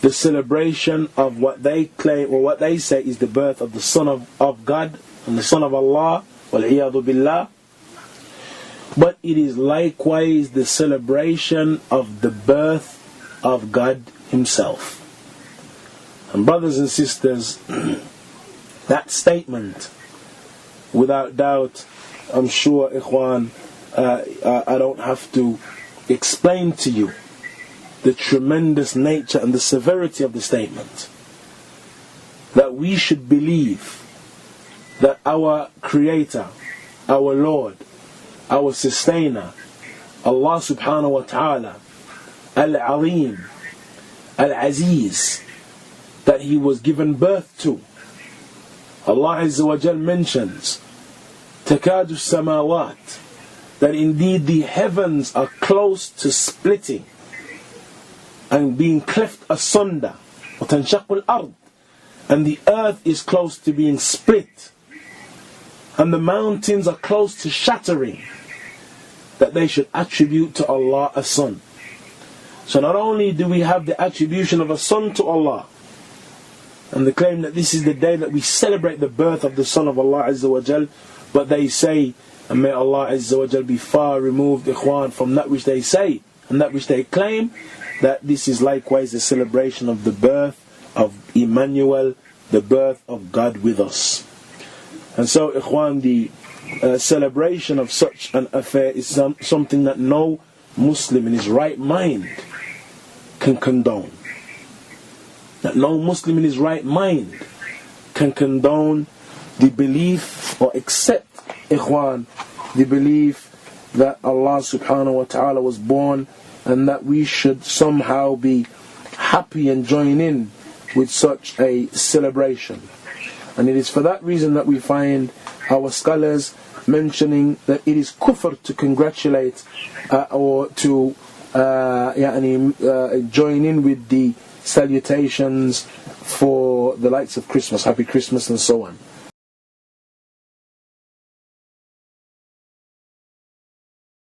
the celebration of what they claim or what they say is the birth of the Son of God and the Son of Allah, wal-iyadhu billah. But it is likewise the celebration of the birth of God Himself. And brothers and sisters, that statement, without doubt, I'm sure, Ikhwan, I don't have to explain to you the tremendous nature and the severity of the statement. That we should believe that our Creator, our Lord, our Sustainer, Allah subhanahu wa ta'ala, Al-Alim, Al-Aziz, that He was given birth to. Allah Azza wa Jal mentions Takadu Samawat, that indeed the heavens are close to splitting and being cleft asunder, وَتَنْشَقُ الْأَرْض, and the earth is close to being split, and the mountains are close to shattering, that they should attribute to Allah a son. So not only do we have the attribution of a son to Allah, and the claim that this is the day that we celebrate the birth of the Son of Allah Azza wa Jal, but they say, and may Allah Azza wa Jal be far removed, Ikhwan, from that which they say and that which they claim, that this is likewise the celebration of the birth of Emmanuel, the birth of God with us. And so, Ikhwan, the celebration of such an affair is something that no Muslim in his right mind can condone. That no Muslim in his right mind can condone the belief or accept, Ikhwan, the belief that Allah subhanahu wa ta'ala was born, and that we should somehow be happy and join in with such a celebration. And it is for that reason that we find our scholars mentioning that it is kufr to congratulate or to join in with the salutations for the likes of Christmas, Happy Christmas and so on.